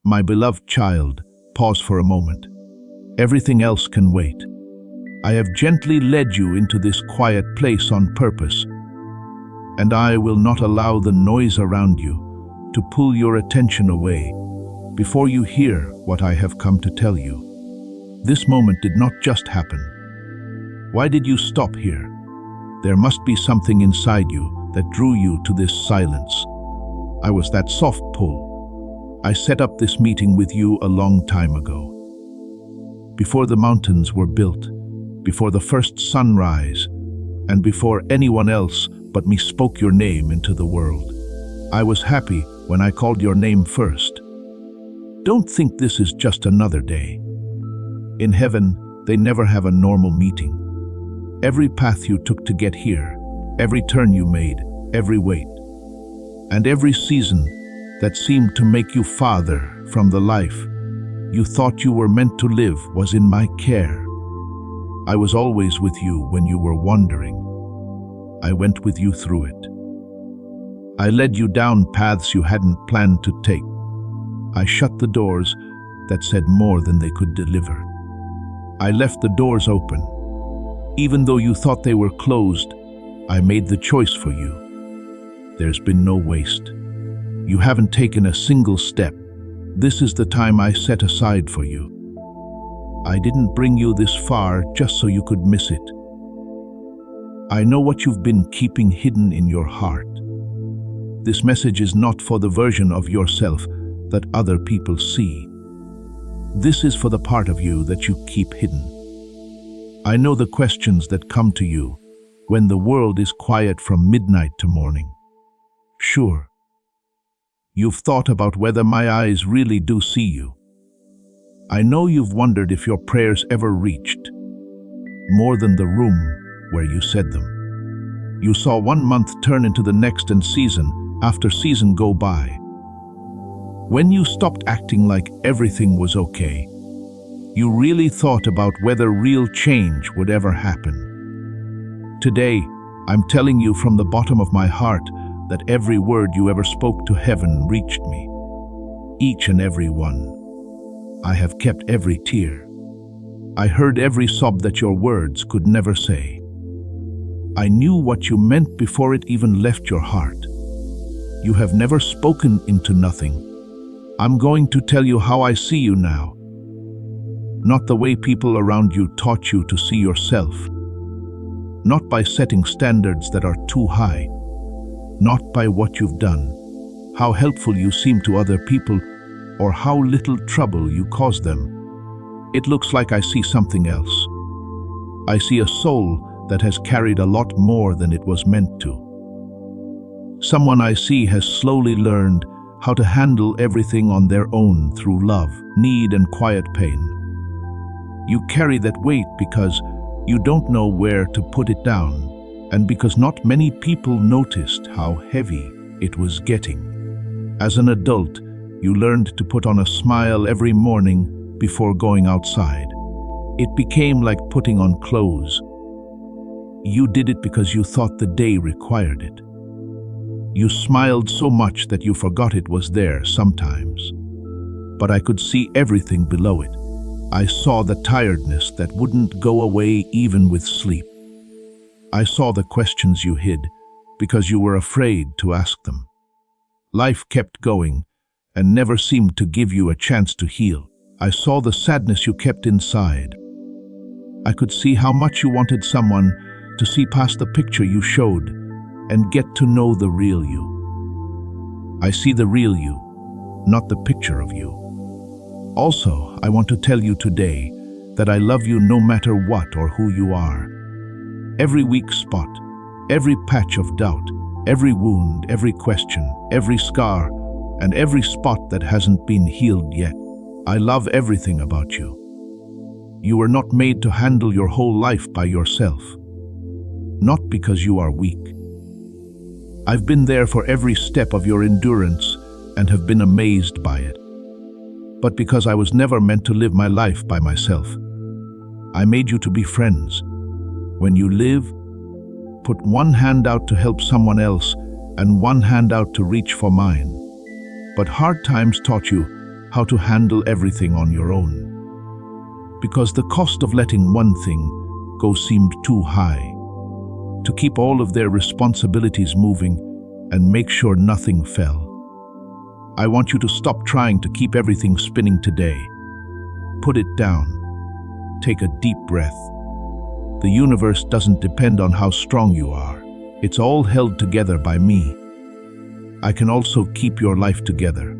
My beloved child, pause for a moment. Everything else can wait. I have gently led you into this quiet place on purpose, and I will not allow the noise around you to pull your attention away before you hear what I have come to tell you. This moment did not just happen. Why did you stop here? There must be something inside you that drew you to this silence. I was that soft pull. I set up this meeting with you a long time ago. Before the mountains were built, before the first sunrise, and before anyone else but me spoke your name into the world. I was happy when I called your name first. Don't think this is just another day. In heaven, they never have a normal meeting. Every path you took to get here, every turn you made, every wait, and every season that seemed to make you farther from the life you thought you were meant to live was in my care. I was always with you when you were wandering. I went with you through it. I led you down paths you hadn't planned to take. I shut the doors that said more than they could deliver. I left the doors open. Even though you thought they were closed, I made the choice for you. There's been no waste. You haven't taken a single step. This is the time I set aside for you. I didn't bring you this far just so you could miss it. I know what you've been keeping hidden in your heart. This message is not for the version of yourself that other people see. This is for the part of you that you keep hidden. I know the questions that come to you when the world is quiet from midnight to morning. Sure, you've thought about whether my eyes really do see you. I know you've wondered if your prayers ever reached more than the room where you said them. You saw 1 month turn into the next and season after season go by. When you stopped acting like everything was okay, you really thought about whether real change would ever happen. Today, I'm telling you from the bottom of my heart that every word you ever spoke to heaven reached me. Each and every one. I have kept every tear. I heard every sob that your words could never say. I knew what you meant before it even left your heart. You have never spoken into nothing. I'm going to tell you how I see you now. Not the way people around you taught you to see yourself. Not by setting standards that are too high. Not by what you've done, how helpful you seem to other people, or how little trouble you cause them. It looks like I see something else. I see a soul that has carried a lot more than it was meant to. Someone I see has slowly learned how to handle everything on their own through love, need, and quiet pain. You carry that weight because you don't know where to put it down, and because not many people noticed how heavy it was getting. As an adult, you learned to put on a smile every morning before going outside. It became like putting on clothes. You did it because you thought the day required it. You smiled so much that you forgot it was there sometimes. But I could see everything below it. I saw the tiredness that wouldn't go away even with sleep. I saw the questions you hid because you were afraid to ask them. Life kept going and never seemed to give you a chance to heal. I saw the sadness you kept inside. I could see how much you wanted someone to see past the picture you showed and get to know the real you. I see the real you, not the picture of you. Also, I want to tell you today that I love you no matter what or who you are. Every weak spot, every patch of doubt, every wound, every question, every scar, and every spot that hasn't been healed yet. I love everything about you. You were not made to handle your whole life by yourself. Not because you are weak. I've been there for every step of your endurance and have been amazed by it. But because I was never meant to live my life by myself. I made you to be friends. When you live, put one hand out to help someone else and one hand out to reach for mine. But hard times taught you how to handle everything on your own. Because the cost of letting one thing go seemed too high. To keep all of their responsibilities moving and make sure nothing fell. I want you to stop trying to keep everything spinning today. Put it down. Take a deep breath. The universe doesn't depend on how strong you are. It's all held together by me. I can also keep your life together.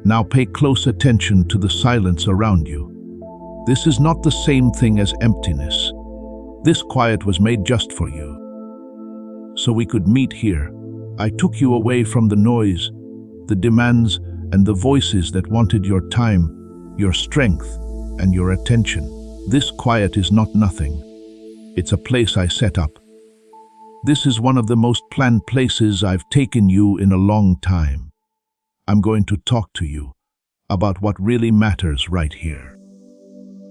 Now pay close attention to the silence around you. This is not the same thing as emptiness. This quiet was made just for you. So we could meet here. I took you away from the noise, the demands, and the voices that wanted your time, your strength, and your attention. This quiet is not nothing. It's a place I set up. This is one of the most planned places I've taken you in a long time. I'm going to talk to you about what really matters right here.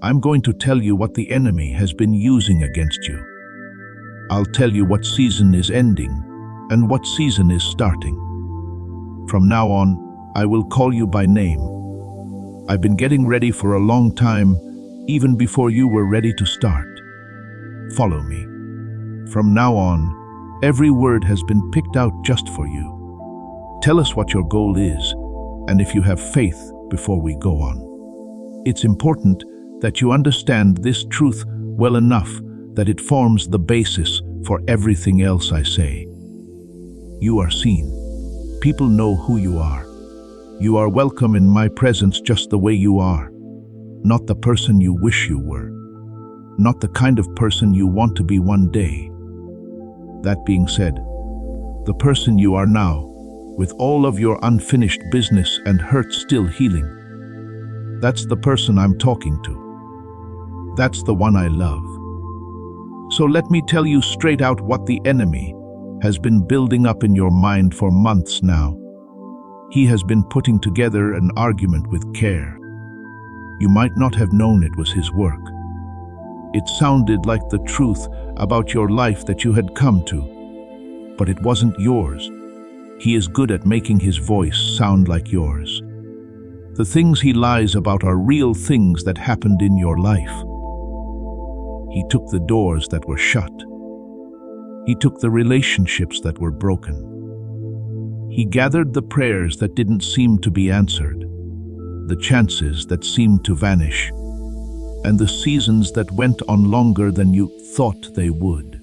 I'm going to tell you what the enemy has been using against you. I'll tell you what season is ending and what season is starting. From now on, I will call you by name. I've been getting ready for a long time, even before you were ready to start. Follow me. From now on, every word has been picked out just for you. Tell us what your goal is, and if you have faith before we go on. It's important that you understand this truth well enough that it forms the basis for everything else I say. You are seen. People know who you are. You are welcome in my presence just the way you are. Not the person you wish you were. Not the kind of person you want to be one day. That being said, the person you are now, with all of your unfinished business and hurt still healing, that's the person I'm talking to. That's the one I love. So let me tell you straight out what the enemy has been building up in your mind for months now. He has been putting together an argument with care. You might not have known it was his work. It sounded like the truth about your life that you had come to, but it wasn't yours. He is good at making his voice sound like yours. The things he lies about are real things that happened in your life. He took the doors that were shut. He took the relationships that were broken. He gathered the prayers that didn't seem to be answered, the chances that seemed to vanish, and the seasons that went on longer than you thought they would.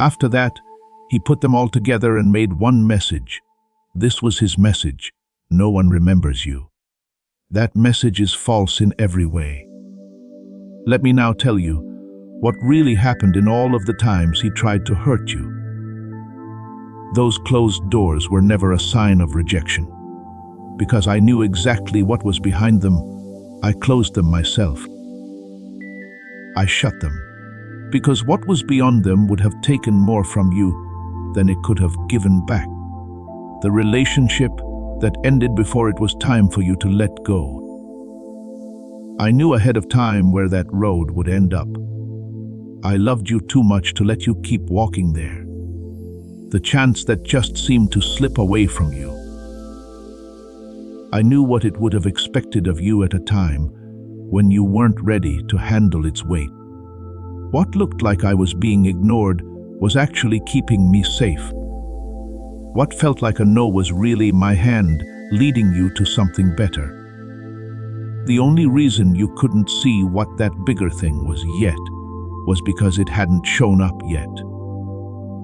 After that, he put them all together and made one message. This was his message. No one remembers you. That message is false in every way. Let me now tell you what really happened in all of the times he tried to hurt you. Those closed doors were never a sign of rejection. Because I knew exactly what was behind them, I closed them myself. I shut them, because what was beyond them would have taken more from you than it could have given back. The relationship that ended before it was time for you to let go. I knew ahead of time where that road would end up. I loved you too much to let you keep walking there. The chance that just seemed to slip away from you. I knew what it would have expected of you at a time when you weren't ready to handle its weight. What looked like I was being ignored was actually keeping me safe. What felt like a no was really my hand leading you to something better. The only reason you couldn't see what that bigger thing was yet was because it hadn't shown up yet.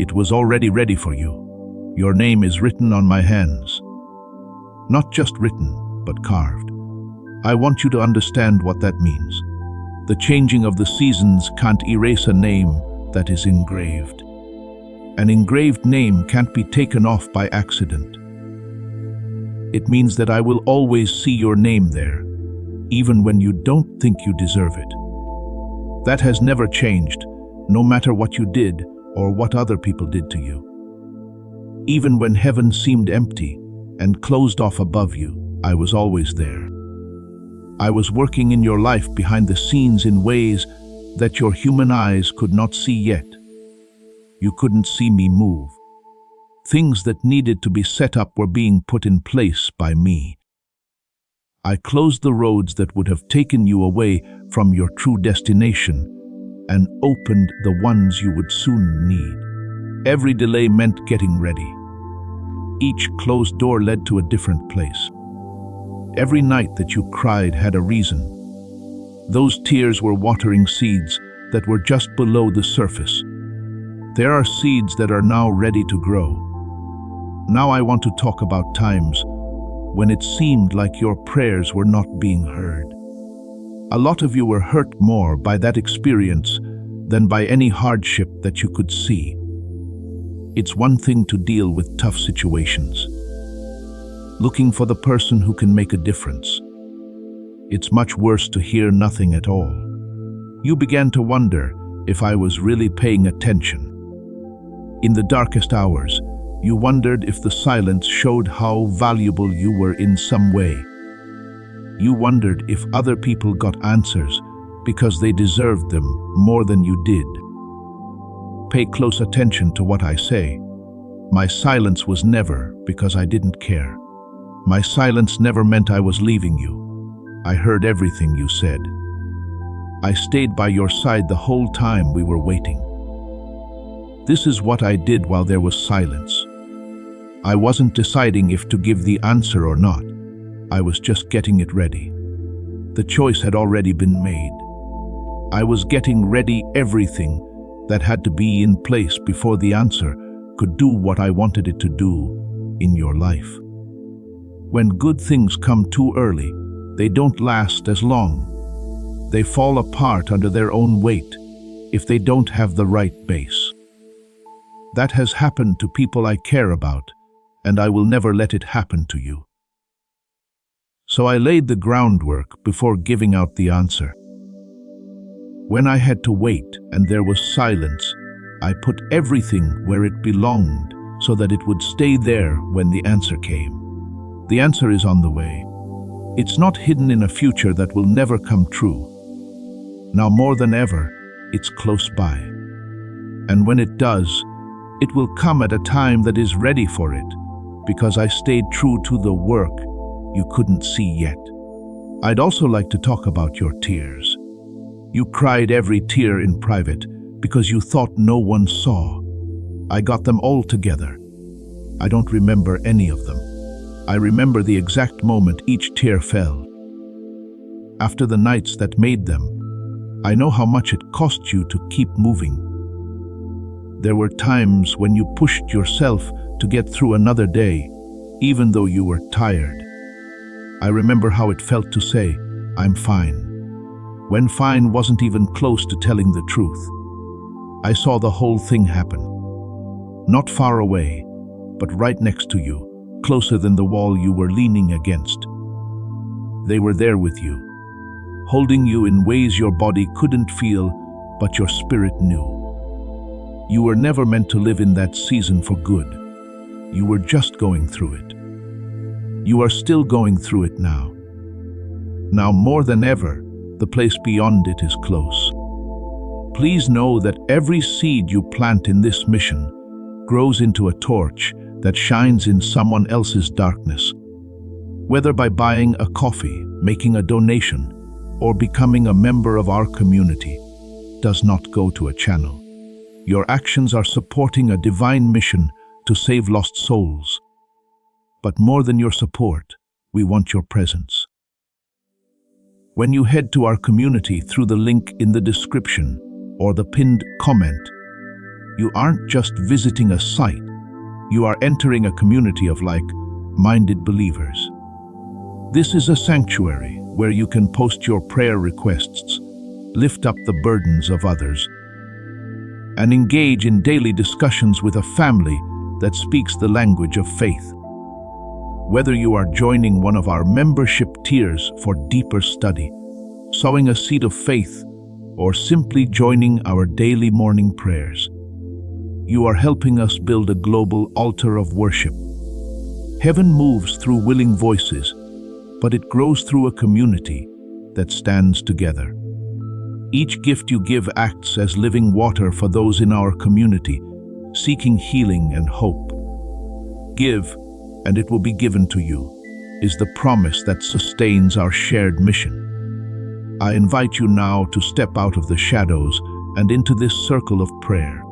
It was already ready for you. Your name is written on my hands. Not just written, but carved. I want you to understand what that means. The changing of the seasons can't erase a name that is engraved. An engraved name can't be taken off by accident. It means that I will always see your name there, even when you don't think you deserve it. That has never changed, no matter what you did or what other people did to you. Even when heaven seemed empty and closed off above you, I was always there. I was working in your life behind the scenes in ways that your human eyes could not see yet. You couldn't see me move. Things that needed to be set up were being put in place by me. I closed the roads that would have taken you away from your true destination and opened the ones you would soon need. Every delay meant getting ready. Each closed door led to a different place. Every night that you cried had a reason. Those tears were watering seeds that were just below the surface. There are seeds that are now ready to grow. Now I want to talk about times when it seemed like your prayers were not being heard. A lot of you were hurt more by that experience than by any hardship that you could see. It's one thing to deal with tough situations, looking for the person who can make a difference. It's much worse to hear nothing at all. You began to wonder if I was really paying attention. In the darkest hours, you wondered if the silence showed how valuable you were in some way. You wondered if other people got answers because they deserved them more than you did. Pay close attention to what I say. My silence was never because I didn't care. My silence never meant I was leaving you. I heard everything you said. I stayed by your side the whole time we were waiting. This is what I did while there was silence. I wasn't deciding if to give the answer or not. I was just getting it ready. The choice had already been made. I was getting ready everything that had to be in place before the answer could do what I wanted it to do in your life. When good things come too early, they don't last as long. They fall apart under their own weight if they don't have the right base. That has happened to people I care about, and I will never let it happen to you. So I laid the groundwork before giving out the answer. When I had to wait and there was silence, I put everything where it belonged so that it would stay there when the answer came. The answer is on the way. It's not hidden in a future that will never come true. Now more than ever, it's close by. And when it does, it will come at a time that is ready for it, because I stayed true to the work you couldn't see yet. I'd also like to talk about your tears. You cried every tear in private because you thought no one saw. I got them all together. I don't remember any of them. I remember the exact moment each tear fell. After the nights that made them, I know how much it cost you to keep moving. There were times when you pushed yourself to get through another day, even though you were tired. I remember how it felt to say, "I'm fine," when fine wasn't even close to telling the truth. I saw the whole thing happen. Not far away, but right next to you, closer than the wall you were leaning against. They were there with you, holding you in ways your body couldn't feel, but your spirit knew. You were never meant to live in that season for good. You were just going through it. You are still going through it now. Now more than ever, the place beyond it is close. Please know that every seed you plant in this mission grows into a torch that shines in someone else's darkness. Whether by buying a coffee, making a donation, or becoming a member of our community, does not go to a channel. Your actions are supporting a divine mission to save lost souls. But more than your support, we want your presence. When you head to our community through the link in the description or the pinned comment, you aren't just visiting a site, you are entering a community of like-minded believers. This is a sanctuary where you can post your prayer requests, lift up the burdens of others, and engage in daily discussions with a family that speaks the language of faith. Whether you are joining one of our membership tiers for deeper study, sowing a seed of faith, or simply joining our daily morning prayers, you are helping us build a global altar of worship. Heaven moves through willing voices, but it grows through a community that stands together. Each gift you give acts as living water for those in our community, seeking healing and hope. Give, and it will be given to you. is the promise that sustains our shared mission. I invite you now to step out of the shadows and into this circle of prayer.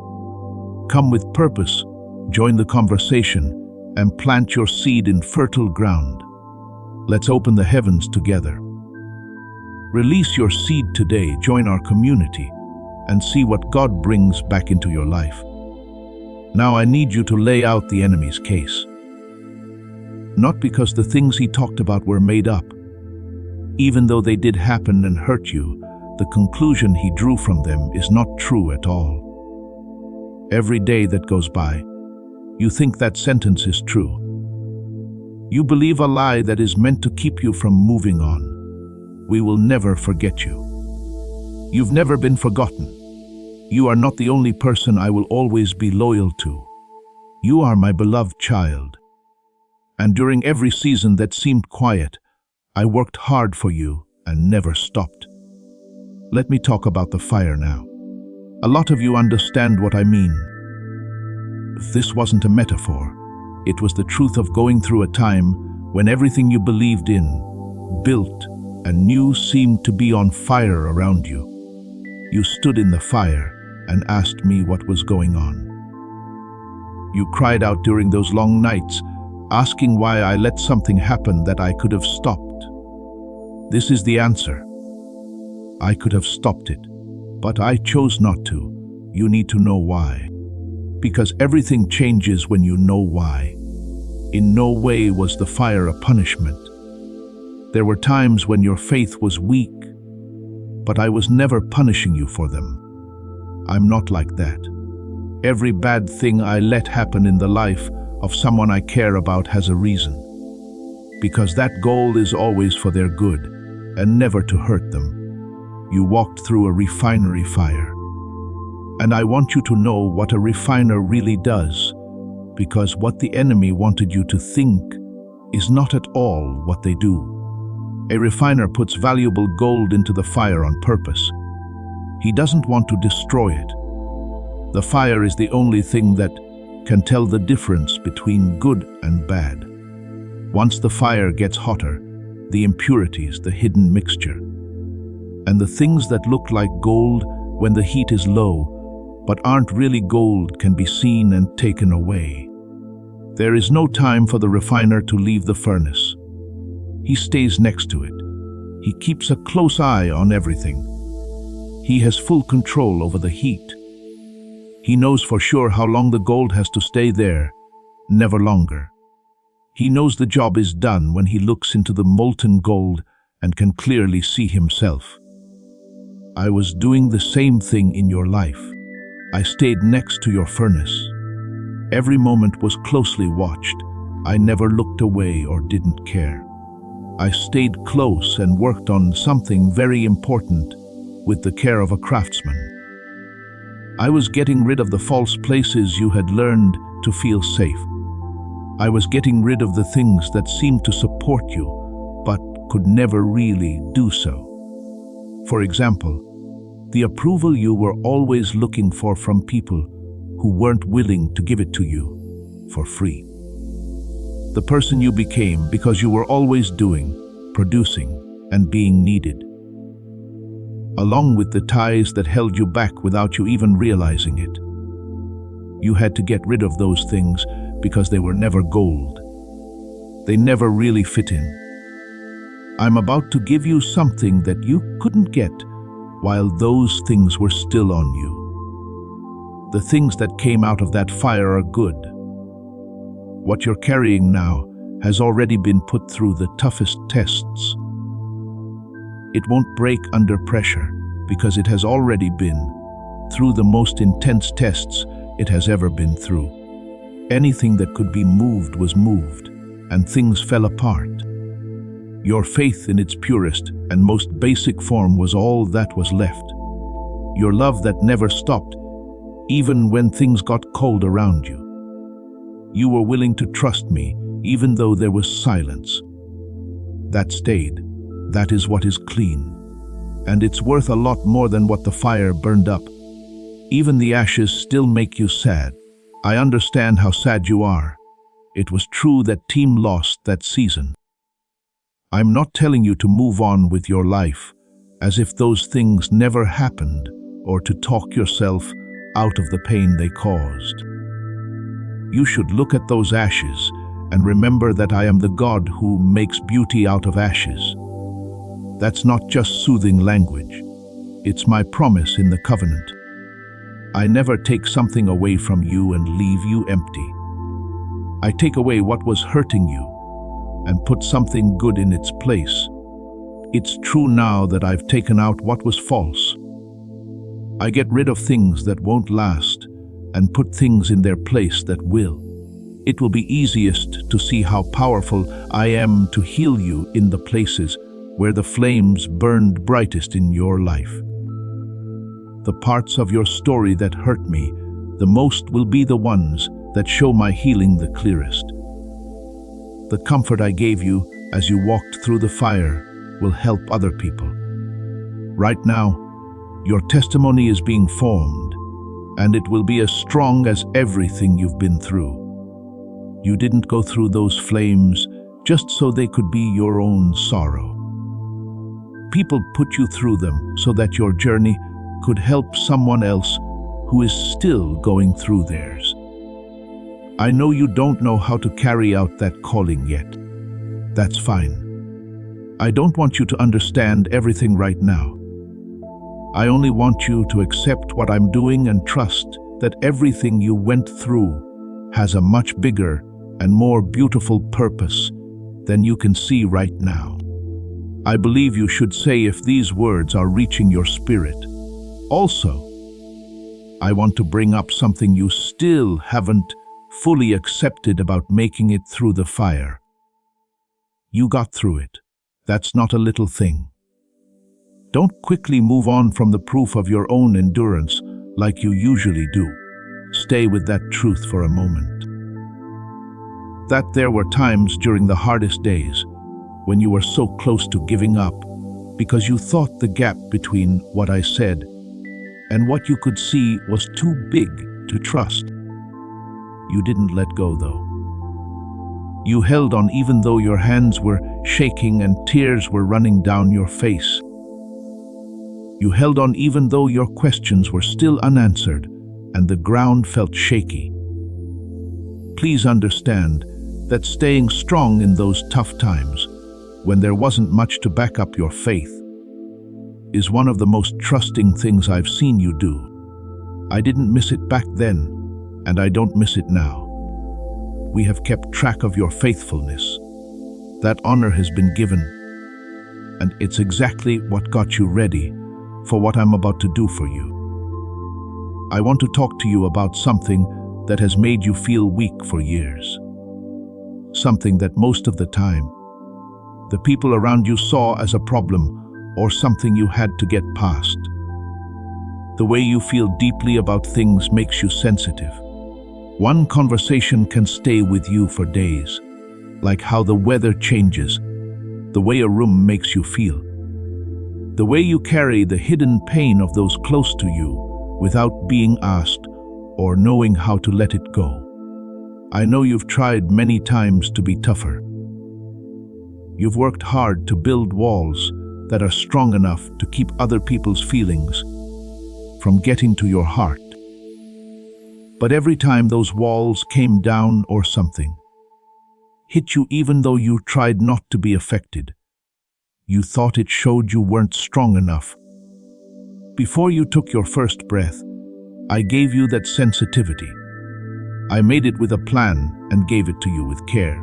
Come with purpose, join the conversation, and plant your seed in fertile ground. Let's open the heavens together. Release your seed today, join our community, and see what God brings back into your life. Now I need you to lay out the enemy's case. Not because the things he talked about were made up. Even though they did happen and hurt you, the conclusion he drew from them is not true at all. Every day that goes by, you think that sentence is true. You believe a lie that is meant to keep you from moving on. We will never forget you. You've never been forgotten. You are not the only person I will always be loyal to. You are my beloved child. And during every season that seemed quiet, I worked hard for you and never stopped. Let me talk about the fire now. A lot of you understand what I mean. This wasn't a metaphor. It was the truth of going through a time when everything you believed in, built, and knew seemed to be on fire around you. You stood in the fire and asked me what was going on. You cried out during those long nights, asking why I let something happen that I could have stopped. This is the answer. I could have stopped it, but I chose not to. You need to know why. Because everything changes when you know why. In no way was the fire a punishment. There were times when your faith was weak, but I was never punishing you for them. I'm not like that. Every bad thing I let happen in the life of someone I care about has a reason. Because that goal is always for their good and never to hurt them. You walked through a refinery fire. And I want you to know what a refiner really does, because what the enemy wanted you to think is not at all what they do. A refiner puts valuable gold into the fire on purpose. He doesn't want to destroy it. The fire is the only thing that can tell the difference between good and bad. Once the fire gets hotter, the impurities, the hidden mixture, and the things that look like gold when the heat is low, but aren't really gold, can be seen and taken away. There is no time for the refiner to leave the furnace. He stays next to it. He keeps a close eye on everything. He has full control over the heat. He knows for sure how long the gold has to stay there, never longer. He knows the job is done when he looks into the molten gold and can clearly see himself. I was doing the same thing in your life. I stayed next to your furnace. Every moment was closely watched. I never looked away or didn't care. I stayed close and worked on something very important with the care of a craftsman. I was getting rid of the false places you had learned to feel safe. I was getting rid of the things that seemed to support you, but could never really do so. For example, the approval you were always looking for from people who weren't willing to give it to you for free. The person you became because you were always doing, producing, and being needed. Along with the ties that held you back without you even realizing it. You had to get rid of those things because they were never gold. They never really fit in. I'm about to give you something that you couldn't get while those things were still on you. The things that came out of that fire are good. What you're carrying now has already been put through the toughest tests. It won't break under pressure because it has already been through the most intense tests it has ever been through. Anything that could be moved was moved, and things fell apart. Your faith in its purest and most basic form was all that was left. Your love that never stopped, even when things got cold around you. You were willing to trust me, even though there was silence. That stayed. That is what is clean. And it's worth a lot more than what the fire burned up. Even the ashes still make you sad. I understand how sad you are. It was true that team lost that season. I'm not telling you to move on with your life as if those things never happened, or to talk yourself out of the pain they caused. You should look at those ashes and remember that I am the God who makes beauty out of ashes. That's not just soothing language. It's my promise in the covenant. I never take something away from you and leave you empty. I take away what was hurting you and put something good in its place. It's true now that I've taken out what was false. I get rid of things that won't last and put things in their place that will. It will be easiest to see how powerful I am to heal you in the places where the flames burned brightest in your life. The parts of your story that hurt me the most will be the ones that show my healing the clearest. The comfort I gave you as you walked through the fire will help other people. Right now, your testimony is being formed, and it will be as strong as everything you've been through. You didn't go through those flames just so they could be your own sorrow. People put you through them so that your journey could help someone else who is still going through theirs. I know you don't know how to carry out that calling yet. That's fine. I don't want you to understand everything right now. I only want you to accept what I'm doing and trust that everything you went through has a much bigger and more beautiful purpose than you can see right now. I believe you should say if these words are reaching your spirit. Also, I want to bring up something you still haven't fully accepted about making it through the fire. You got through it. That's not a little thing. Don't quickly move on from the proof of your own endurance like you usually do. Stay with that truth for a moment. That there were times during the hardest days when you were so close to giving up because you thought the gap between what I said and what you could see was too big to trust. You didn't let go, though. You held on even though your hands were shaking and tears were running down your face. You held on even though your questions were still unanswered and the ground felt shaky. Please understand that staying strong in those tough times, when there wasn't much to back up your faith, is one of the most trusting things I've seen you do. I didn't miss it back then, and I don't miss it now. We have kept track of your faithfulness. That honor has been given, and it's exactly what got you ready for what I'm about to do for you. I want to talk to you about something that has made you feel weak for years. Something that most of the time, the people around you saw as a problem or something you had to get past. The way you feel deeply about things makes you sensitive. One conversation can stay with you for days, like how the weather changes, the way a room makes you feel, the way you carry the hidden pain of those close to you without being asked or knowing how to let it go. I know you've tried many times to be tougher. You've worked hard to build walls that are strong enough to keep other people's feelings from getting to your heart. But every time those walls came down or something hit you, even though you tried not to be affected, you thought it showed you weren't strong enough. Before you took your first breath, I gave you that sensitivity. I made it with a plan and gave it to you with care.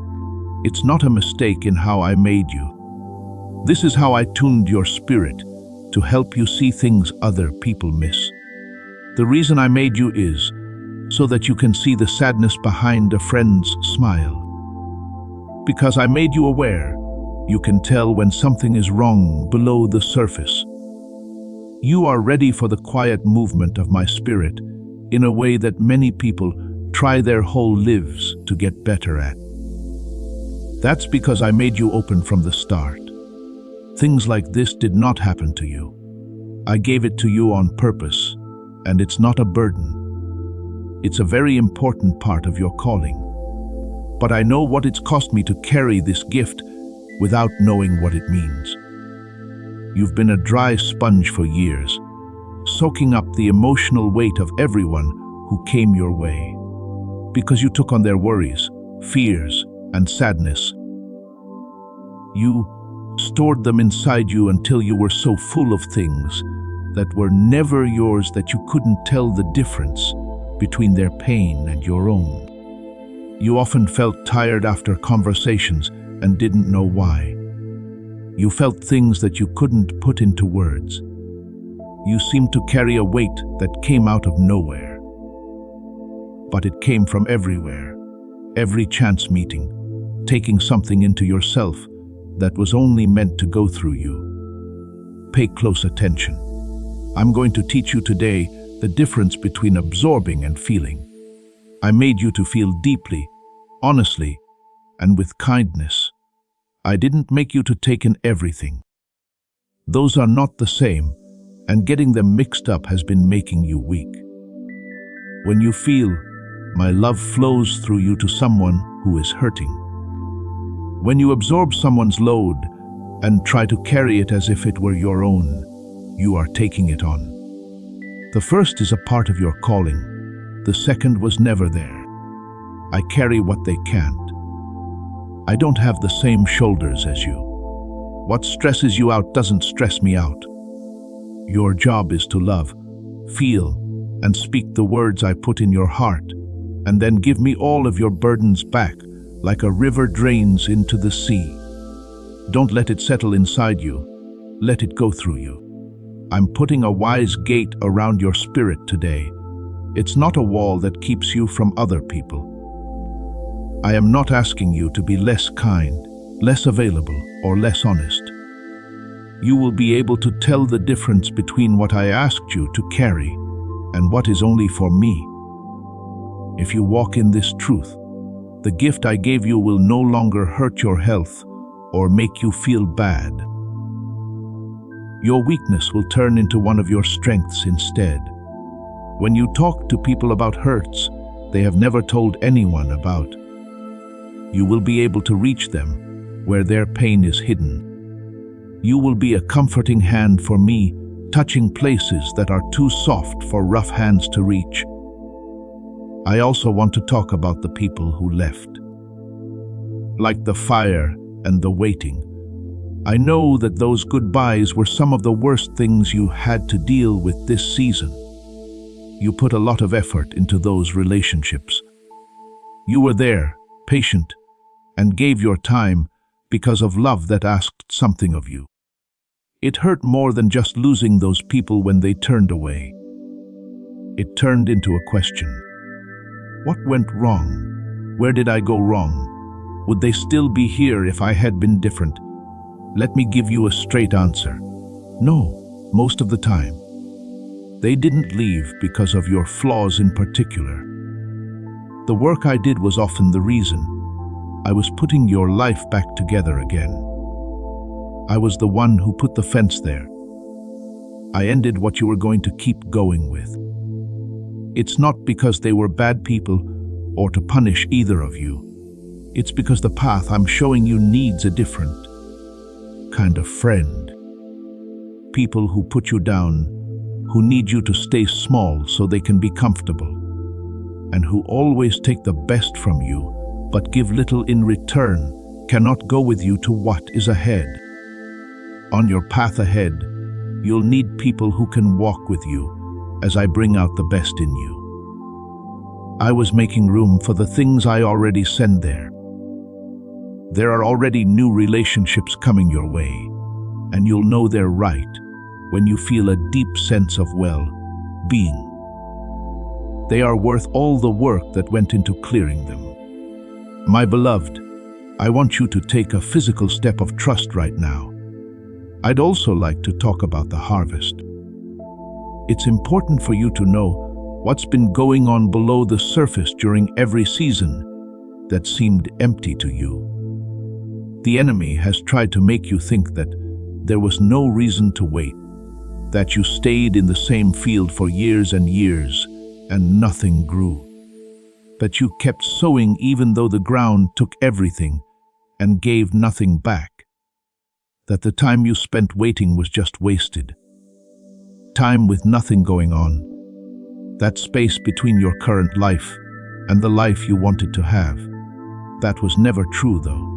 It's not a mistake in how I made you. This is how I tuned your spirit to help you see things other people miss. The reason I made you is so that you can see the sadness behind a friend's smile. Because I made you aware, you can tell when something is wrong below the surface. You are ready for the quiet movement of my spirit in a way that many people try their whole lives to get better at. That's because I made you open from the start. Things like this did not happen to you. I gave it to you on purpose, and it's not a burden. It's a very important part of your calling. But I know what it's cost me to carry this gift without knowing what it means. You've been a dry sponge for years, soaking up the emotional weight of everyone who came your way. Because you took on their worries, fears, and sadness. You stored them inside you until you were so full of things that were never yours that you couldn't tell the difference between their pain and your own. You often felt tired after conversations and didn't know why. You felt things that you couldn't put into words. You seemed to carry a weight that came out of nowhere. But it came from everywhere, every chance meeting, taking something into yourself that was only meant to go through you. Pay close attention. I'm going to teach you today the difference between absorbing and feeling. I made you to feel deeply, honestly, and with kindness. I didn't make you to take in everything. Those are not the same, and getting them mixed up has been making you weak. When you feel, my love flows through you to someone who is hurting. When you absorb someone's load and try to carry it as if it were your own, you are taking it on. The first is a part of your calling. The second was never there. I carry what they can't. I don't have the same shoulders as you. What stresses you out doesn't stress me out. Your job is to love, feel, and speak the words I put in your heart, and then give me all of your burdens back, like a river drains into the sea. Don't let it settle inside you. Let it go through you. I'm putting a wise gate around your spirit today. It's not a wall that keeps you from other people. I am not asking you to be less kind, less available, or less honest. You will be able to tell the difference between what I asked you to carry and what is only for me. If you walk in this truth, the gift I gave you will no longer hurt your health or make you feel bad. Your weakness will turn into one of your strengths instead. When you talk to people about hurts they have never told anyone about, you will be able to reach them where their pain is hidden. You will be a comforting hand for me, touching places that are too soft for rough hands to reach. I also want to talk about the people who left. Like the fire and the waiting. I know that those goodbyes were some of the worst things you had to deal with this season. You put a lot of effort into those relationships. You were there, patient, and gave your time because of love that asked something of you. It hurt more than just losing those people when they turned away. It turned into a question. What went wrong? Where did I go wrong? Would they still be here if I had been different? Let me give you a straight answer. No, most of the time. They didn't leave because of your flaws in particular. The work I did was often the reason. I was putting your life back together again. I was the one who put the fence there. I ended what you were going to keep going with. It's not because they were bad people or to punish either of you. It's because the path I'm showing you needs a different kind of friend. People who put you down, who need you to stay small so they can be comfortable, and who always take the best from you but give little in return, cannot go with you to what is ahead. On your path ahead, you'll need people who can walk with you as I bring out the best in you. I was making room for the things I already send there. There are already new relationships coming your way, and you'll know they're right when you feel a deep sense of well-being. They are worth all the work that went into clearing them. My beloved, I want you to take a physical step of trust right now. I'd also like to talk about the harvest. It's important for you to know what's been going on below the surface during every season that seemed empty to you. The enemy has tried to make you think that there was no reason to wait, that you stayed in the same field for years and years and nothing grew, that you kept sowing even though the ground took everything and gave nothing back. that the time you spent waiting was just wasted. Time with nothing going on. That space between your current life and the life you wanted to have. That was never true, though.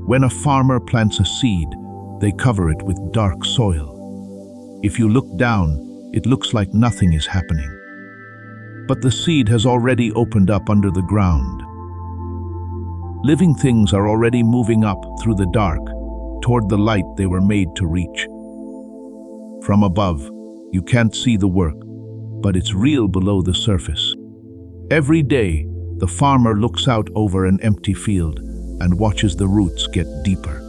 When a farmer plants a seed, they cover it with dark soil. If you look down, it looks like nothing is happening. But the seed has already opened up under the ground. Living things are already moving up through the dark, toward the light they were made to reach. From above, you can't see the work, but it's real below the surface. Every day, the farmer looks out over an empty field and watches the roots get deeper.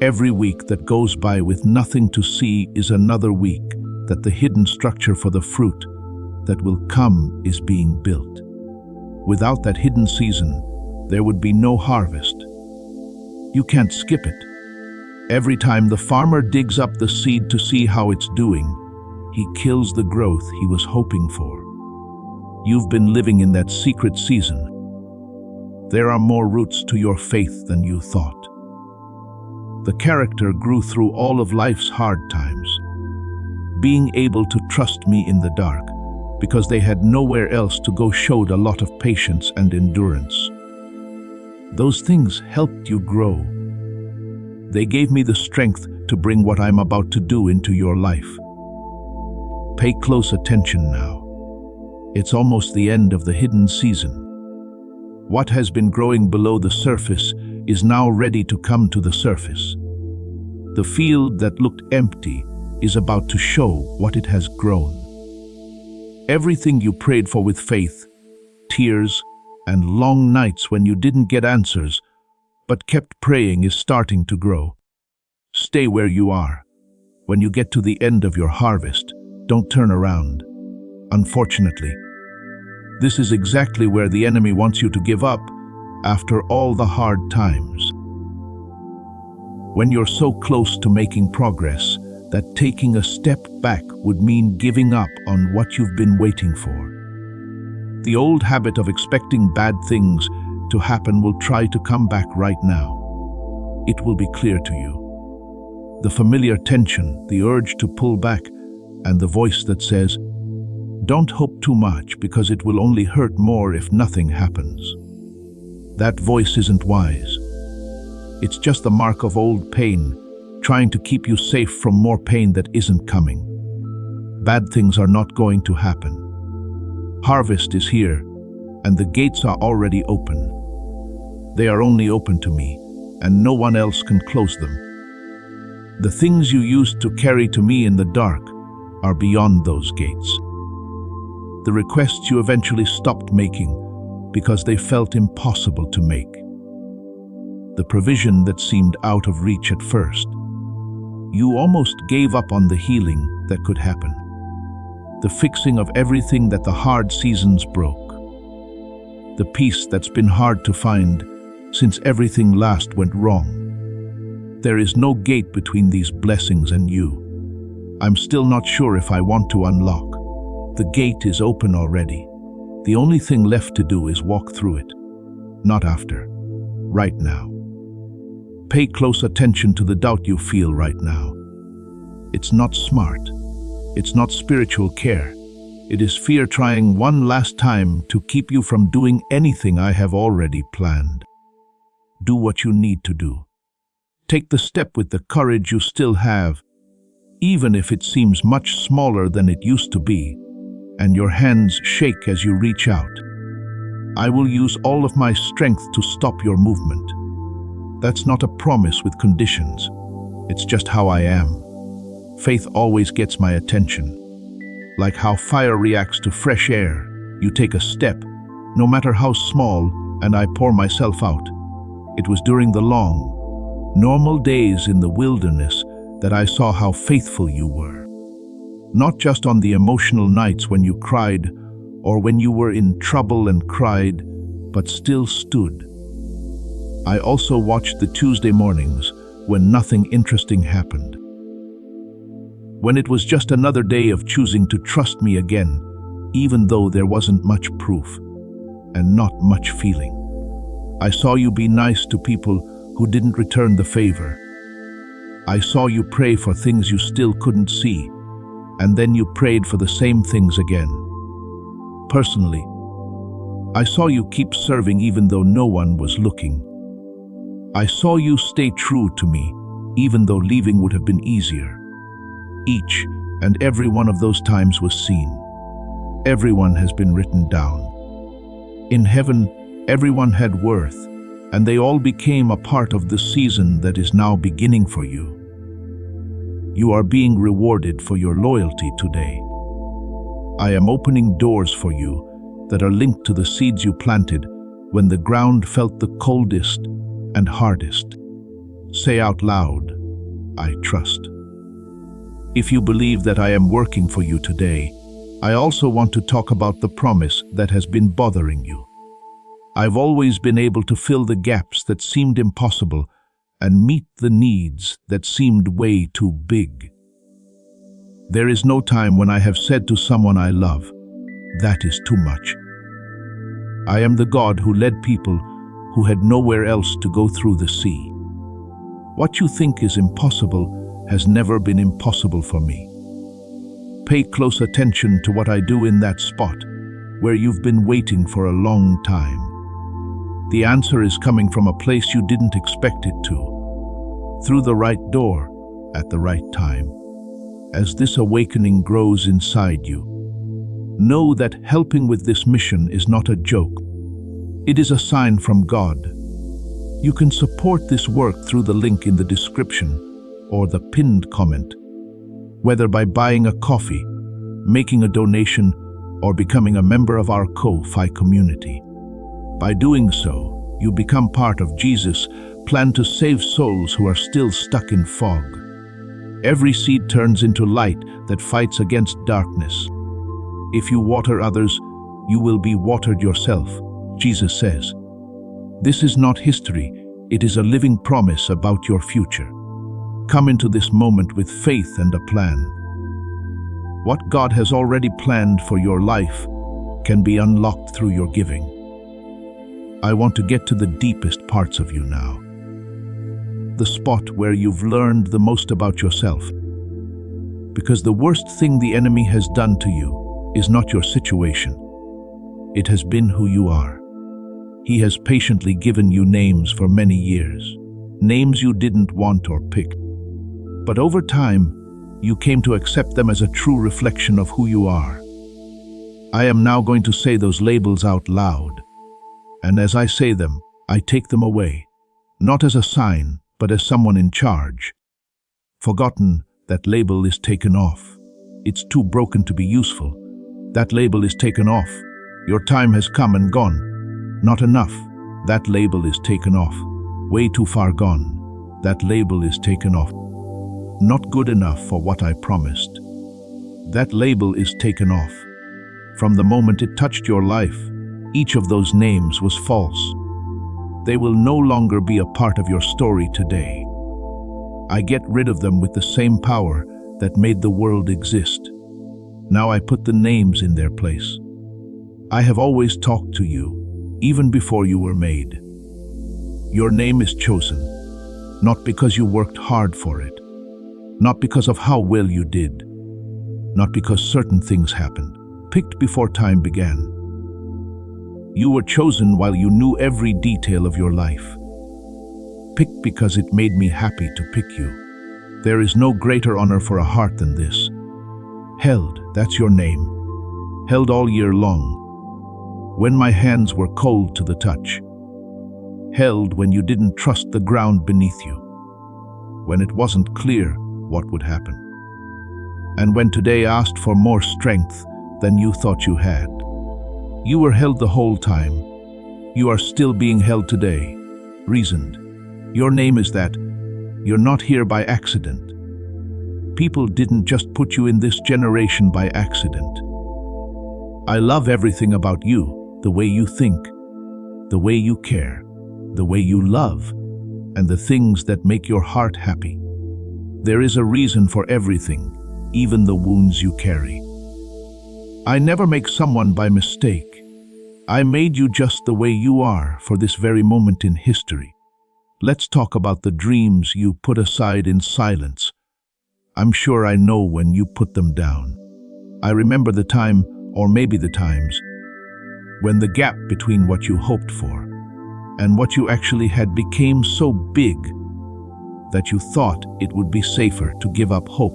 Every week that goes by with nothing to see is another week that the hidden structure for the fruit that will come is being built. Without that hidden season, there would be no harvest. You can't skip it. Every time the farmer digs up the seed to see how it's doing, he kills the growth he was hoping for. You've been living in that secret season. There are more roots to your faith than you thought. The character grew through all of life's hard times. Being able to trust me in the dark, because they had nowhere else to go, showed a lot of patience and endurance. Those things helped you grow. They gave me the strength to bring what I'm about to do into your life. Pay close attention now. It's almost the end of the hidden season. What has been growing below the surface is now ready to come to the surface. The field that looked empty is about to show what it has grown. Everything you prayed for with faith, tears, and long nights when you didn't get answers, but kept praying, is starting to grow. Stay where you are. When you get to the end of your harvest, don't turn around. Unfortunately, this is exactly where the enemy wants you to give up after all the hard times. When you're so close to making progress that taking a step back would mean giving up on what you've been waiting for. The old habit of expecting bad things to happen will try to come back right now. It will be clear to you. The familiar tension, the urge to pull back, and the voice that says, "Don't hope too much because it will only hurt more if nothing happens." That voice isn't wise. It's just the mark of old pain, trying to keep you safe from more pain that isn't coming. Bad things are not going to happen. Harvest is here, and the gates are already open. They are only open to me, and no one else can close them. The things you used to carry to me in the dark are beyond those gates. The requests you eventually stopped making because they felt impossible to make. The provision that seemed out of reach at first. You almost gave up on the healing that could happen. The fixing of everything that the hard seasons broke. The peace that's been hard to find since everything last went wrong. There is no gate between these blessings and you. I'm still not sure if I want to unlock. The gate is open already. The only thing left to do is walk through it. Not after. Right now. Pay close attention to the doubt you feel right now. It's not smart. It's not spiritual care. It is fear trying one last time to keep you from doing anything I have already planned. Do what you need to do. Take the step with the courage you still have, even if it seems much smaller than it used to be, and your hands shake as you reach out. I will use all of my strength to stop your movement. That's not a promise with conditions. It's just how I am. Faith always gets my attention. Like how fire reacts to fresh air, you take a step, no matter how small, and I pour myself out. It was during the long, normal days in the wilderness that I saw how faithful you were. Not just on the emotional nights when you cried, or when you were in trouble and cried, but still stood. I also watched the Tuesday mornings when nothing interesting happened. When it was just another day of choosing to trust me again, even though there wasn't much proof and not much feeling. I saw you be nice to people who didn't return the favor, I saw you pray for things you still couldn't see, and then you prayed for the same things again. Personally, I saw you keep serving even though no one was looking. I saw you stay true to me, even though leaving would have been easier. Each and every one of those times was seen. Everyone has been written down. In heaven, everyone had worth, and they all became a part of the season that is now beginning for you. You are being rewarded for your loyalty today. I am opening doors for you that are linked to the seeds you planted when the ground felt the coldest and hardest. Say out loud, I trust. If you believe that I am working for you today, I also want to talk about the promise that has been bothering you. I've always been able to fill the gaps that seemed impossible and meet the needs that seemed way too big. There is no time when I have said to someone I love, that is too much. I am the God who led people who had nowhere else to go through the sea. What you think is impossible has never been impossible for me. Pay close attention to what I do in that spot where you've been waiting for a long time. The answer is coming from a place you didn't expect it to, through the right door at the right time. As this awakening grows inside you, know that helping with this mission is not a joke. It is a sign from God. You can support this work through the link in the description or the pinned comment, whether by buying a coffee, making a donation, or becoming a member of our Ko-Fi community. By doing so, you become part of Jesus' plan to save souls who are still stuck in fog. Every seed turns into light that fights against darkness. If you water others, you will be watered yourself, Jesus says. This is not history, it is a living promise about your future. Come into this moment with faith and a plan. What God has already planned for your life can be unlocked through your giving. I want to get to the deepest parts of you now. The spot where you've learned the most about yourself. Because the worst thing the enemy has done to you is not your situation. It has been who you are. He has patiently given you names for many years, names you didn't want or pick. But over time, you came to accept them as a true reflection of who you are. I am now going to say those labels out loud. And as I say them, I take them away, not as a sign, but as someone in charge. Forgotten, that label is taken off. It's too broken to be useful. That label is taken off. Your time has come and gone. Not enough. That label is taken off. Way too far gone. That label is taken off. Not good enough for what I promised. That label is taken off. From the moment it touched your life, each of those names was false. They will no longer be a part of your story today. I get rid of them with the same power that made the world exist. Now I put the names in their place. I have always talked to you, even before you were made. Your name is chosen, not because you worked hard for it, not because of how well you did, not because certain things happened, picked before time began. You were chosen while you knew every detail of your life. Picked because it made me happy to pick you. There is no greater honor for a heart than this. Held, that's your name. Held all year long. When my hands were cold to the touch. Held when you didn't trust the ground beneath you. When it wasn't clear what would happen. And when today asked for more strength than you thought you had. You were held the whole time. You are still being held today, reasoned. Your name is that. You're not here by accident. People didn't just put you in this generation by accident. I love everything about you, the way you think, the way you care, the way you love, and the things that make your heart happy. There is a reason for everything, even the wounds you carry. I never make someone by mistake. I made you just the way you are for this very moment in history. Let's talk about the dreams you put aside in silence. I'm sure I know when you put them down. I remember the time, or maybe the times, when the gap between what you hoped for and what you actually had became so big that you thought it would be safer to give up hope.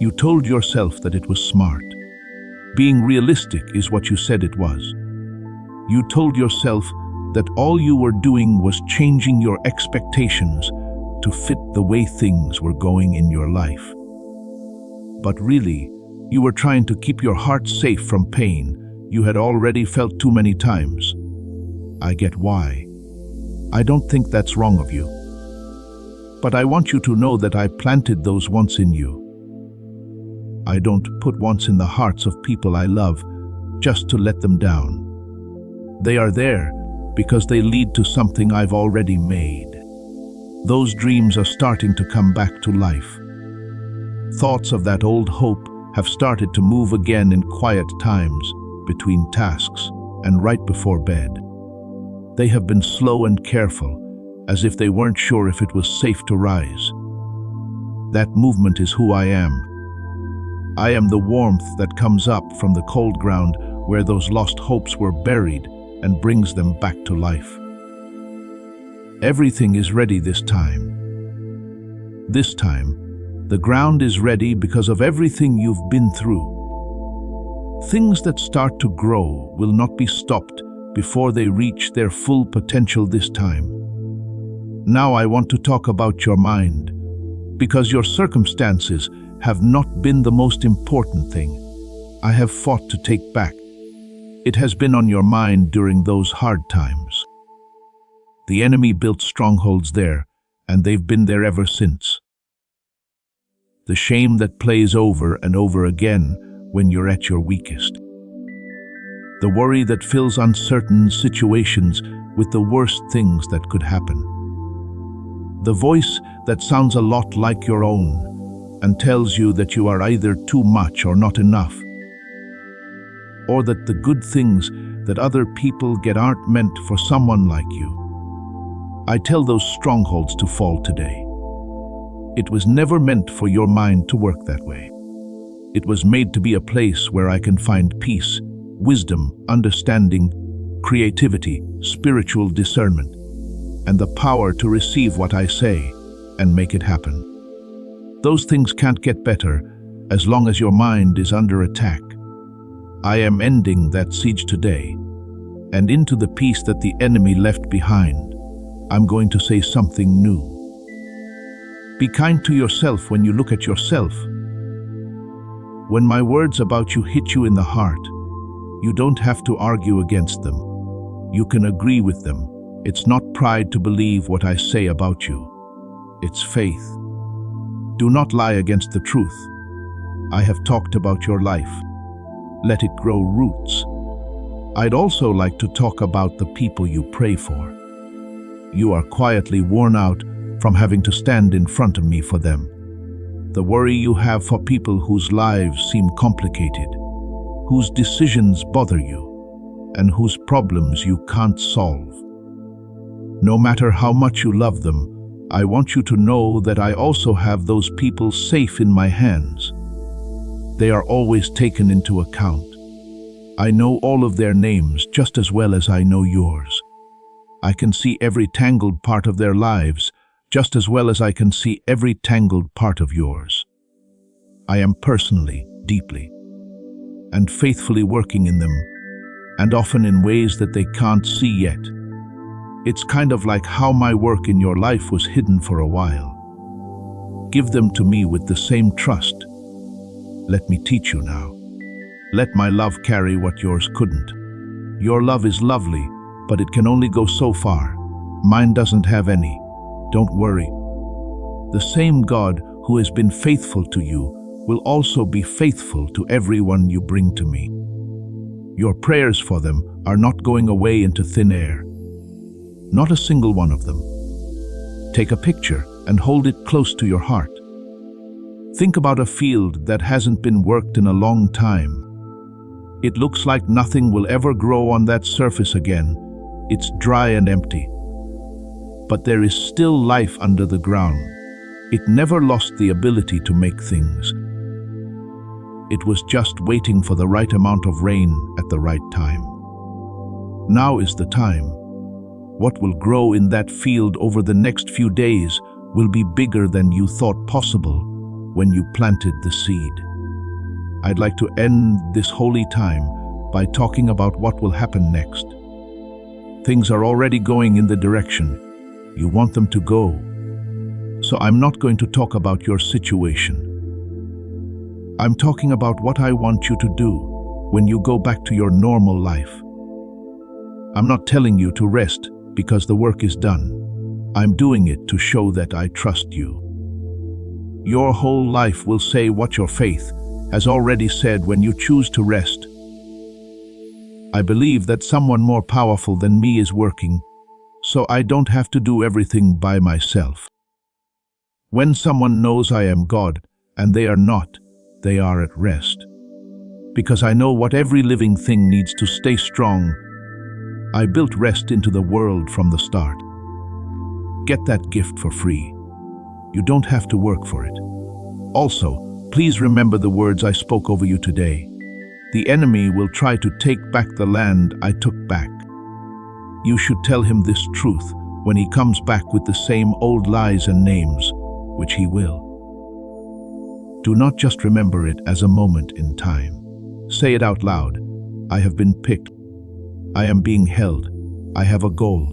You told yourself that it was smart. Being realistic is what you said it was. You told yourself that all you were doing was changing your expectations to fit the way things were going in your life. But really, you were trying to keep your heart safe from pain you had already felt too many times. I get why. I don't think that's wrong of you. But I want you to know that I planted those wants in you. I don't put wants in the hearts of people I love just to let them down. They are there because they lead to something I've already made. Those dreams are starting to come back to life. Thoughts of that old hope have started to move again in quiet times, between tasks and right before bed. They have been slow and careful, as if they weren't sure if it was safe to rise. That movement is who I am. I am the warmth that comes up from the cold ground where those lost hopes were buried and brings them back to life. Everything is ready this time. This time, the ground is ready because of everything you've been through. Things that start to grow will not be stopped before they reach their full potential this time. Now I want to talk about your mind, because your circumstances have not been the most important thing I have fought to take back. It has been on your mind during those hard times. The enemy built strongholds there, and they've been there ever since. The shame that plays over and over again when you're at your weakest. The worry that fills uncertain situations with the worst things that could happen. The voice that sounds a lot like your own and tells you that you are either too much or not enough, or that the good things that other people get aren't meant for someone like you. I tell those strongholds to fall today. It was never meant for your mind to work that way. It was made to be a place where I can find peace, wisdom, understanding, creativity, spiritual discernment, and the power to receive what I say and make it happen. Those things can't get better as long as your mind is under attack. I am ending that siege today, and into the peace that the enemy left behind, I'm going to say something new. Be kind to yourself when you look at yourself. When my words about you hit you in the heart, you don't have to argue against them. You can agree with them. It's not pride to believe what I say about you. It's faith. Do not lie against the truth. I have talked about your life. Let it grow roots. I'd also like to talk about the people you pray for. You are quietly worn out from having to stand in front of me for them. The worry you have for people whose lives seem complicated, whose decisions bother you, and whose problems you can't solve. No matter how much you love them, I want you to know that I also have those people safe in my hands. They are always taken into account. I know all of their names just as well as I know yours. I can see every tangled part of their lives just as well as I can see every tangled part of yours. I am personally, deeply, and faithfully working in them, and often in ways that they can't see yet. It's kind of like how my work in your life was hidden for a while. Give them to me with the same trust. Let me teach you now. Let my love carry what yours couldn't. Your love is lovely, but it can only go so far. Mine doesn't have any. Don't worry. The same God who has been faithful to you will also be faithful to everyone you bring to me. Your prayers for them are not going away into thin air. Not a single one of them. Take a picture and hold it close to your heart. Think about a field that hasn't been worked in a long time. It looks like nothing will ever grow on that surface again. It's dry and empty. but there is still life under the ground. It never lost the ability to make things. It was just waiting for the right amount of rain at the right time. Now is the time. What will grow in that field over the next few days will be bigger than you thought possible when you planted the seed. I'd like to end this holy time by talking about what will happen next. Things are already going in the direction you want them to go. So I'm not going to talk about your situation. I'm talking about what I want you to do when you go back to your normal life. I'm not telling you to rest because the work is done. I'm doing it to show that I trust you. Your whole life will say what your faith has already said when you choose to rest. I believe that someone more powerful than me is working, so I don't have to do everything by myself. When someone knows I am God and they are not, they are at rest. Because I know what every living thing needs to stay strong, I built rest into the world from the start. Get that gift for free. You don't have to work for it. Also, please remember the words I spoke over you today. The enemy will try to take back the land I took back. You should tell him this truth when he comes back with the same old lies and names, which he will. Do not just remember it as a moment in time. Say it out loud. I have been picked. I am being held. I have a goal.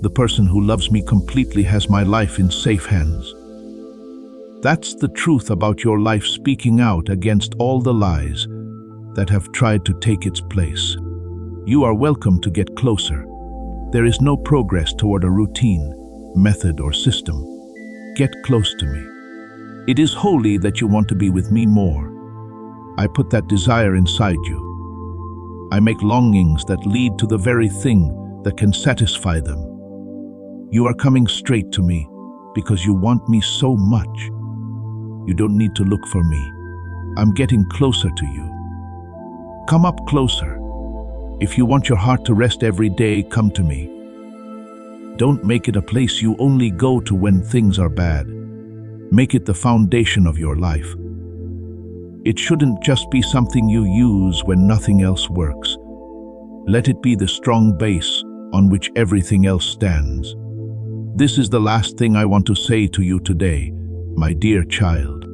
The person who loves me completely has my life in safe hands. That's the truth about your life, speaking out against all the lies that have tried to take its place. You are welcome to get closer. There is no progress toward a routine, method, or system. Get close to me. It is holy that you want to be with me more. I put that desire inside you. I make longings that lead to the very thing that can satisfy them. You are coming straight to me because you want me so much. You don't need to look for me. I'm getting closer to you. Come up closer. If you want your heart to rest every day, come to me. Don't make it a place you only go to when things are bad. Make it the foundation of your life. It shouldn't just be something you use when nothing else works. Let it be the strong base on which everything else stands. This is the last thing I want to say to you today, my dear child.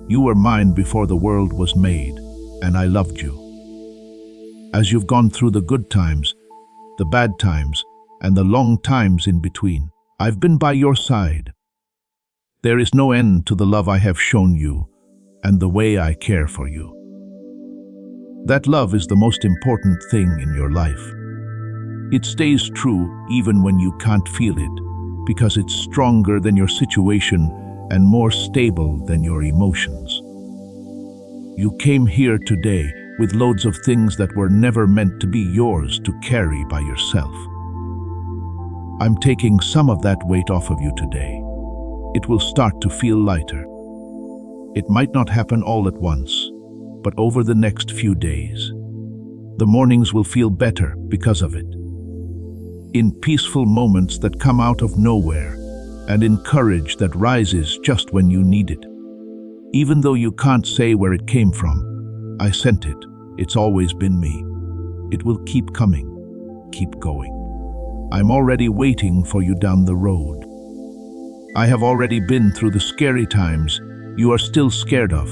You were mine before the world was made, and I loved you. As you've gone through the good times, the bad times, and the long times in between, I've been by your side. There is no end to the love I have shown you and the way I care for you. That love is the most important thing in your life. It stays true even when you can't feel it, because it's stronger than your situation and more stable than your emotions. You came here today with loads of things that were never meant to be yours to carry by yourself. I'm taking some of that weight off of you today. It will start to feel lighter. It might not happen all at once, but over the next few days. The mornings will feel better because of it. In peaceful moments that come out of nowhere, and in courage that rises just when you need it. Even though you can't say where it came from, I sent it. It's always been me. It will keep coming, keep going. I'm already waiting for you down the road. I have already been through the scary times you are still scared of.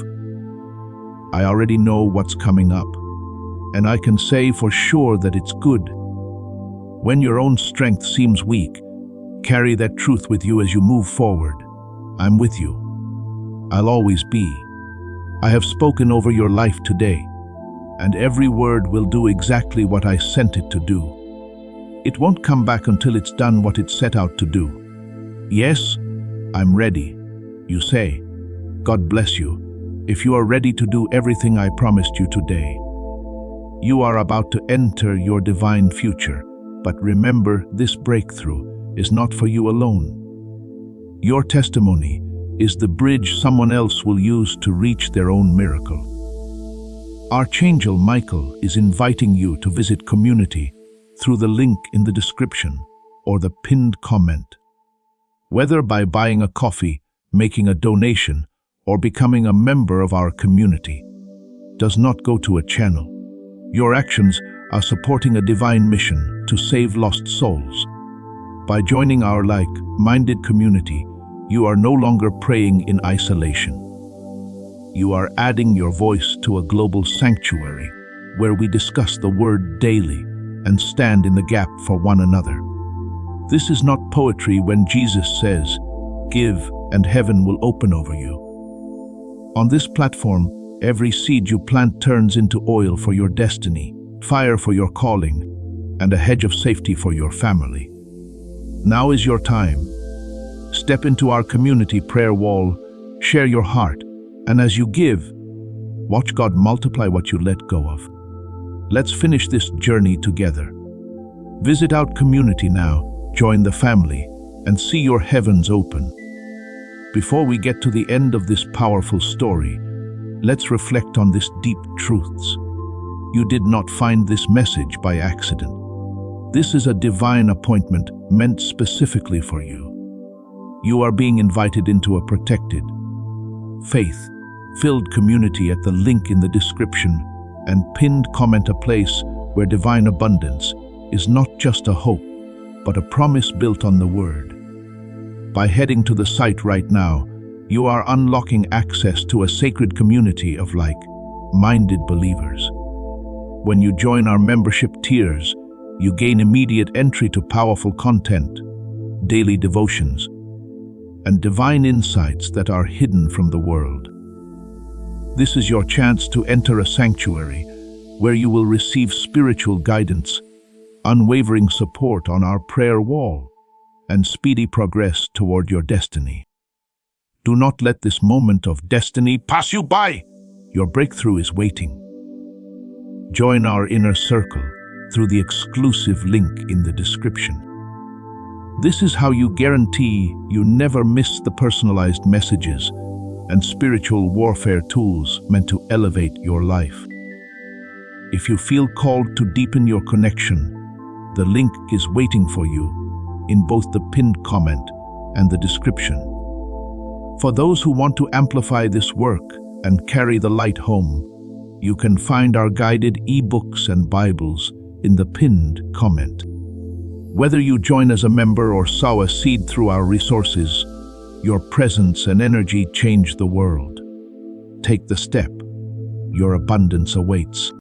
I already know what's coming up, and I can say for sure that it's good. When your own strength seems weak, carry that truth with you as you move forward. I'm with you. I'll always be. I have spoken over your life today, and every word will do exactly what I sent it to do. It won't come back until it's done what it set out to do. Yes, I'm ready, you say. God bless you, if you are ready to do everything I promised you today. You are about to enter your divine future, but remember, this breakthrough is not for you alone. Your testimony is the bridge someone else will use to reach their own miracle. Archangel Michael is inviting you to visit community through the link in the description. or the pinned comment. Whether by buying a coffee, making a donation, or becoming a member of our community, does not go to a channel. Your actions are supporting a divine mission to save lost souls. By joining our like-minded community, you are no longer praying in isolation. You are adding your voice to a global sanctuary where we discuss the word daily and stand in the gap for one another. This is not poetry when Jesus says, "Give, and heaven will open over you." On this platform, every seed you plant turns into oil for your destiny, fire for your calling, and a hedge of safety for your family. Now is your time. Step into our community prayer wall, share your heart, and as you give, watch God multiply what you let go of. Let's finish this journey together. Visit our community now, join the family, and see your heavens open. Before we get to the end of this powerful story, let's reflect on these deep truths. You did not find this message by accident. This is a divine appointment meant specifically for you. You are being invited into a protected, faith-filled community at the link in the description and pinned comment, a place where divine abundance is not just a hope, but a promise built on the Word. By heading to the site right now, you are unlocking access to a sacred community of like-minded believers. When you join our membership tiers, you gain immediate entry to powerful content, daily devotions, and divine insights that are hidden from the world. This is your chance to enter a sanctuary where you will receive spiritual guidance, unwavering support on our prayer wall, and speedy progress toward your destiny. Do not let this moment of destiny pass you by. Your breakthrough is waiting. Join our inner circle through the exclusive link in the description. This is how you guarantee you never miss the personalized messages and spiritual warfare tools meant to elevate your life. If you feel called to deepen your connection, the link is waiting for you in both the pinned comment and the description. For those who want to amplify this work and carry the light home, you can find our guided ebooks and Bibles in the pinned comment. Whether you join as a member or sow a seed through our resources, your presence and energy change the world. Take the step. Your abundance awaits.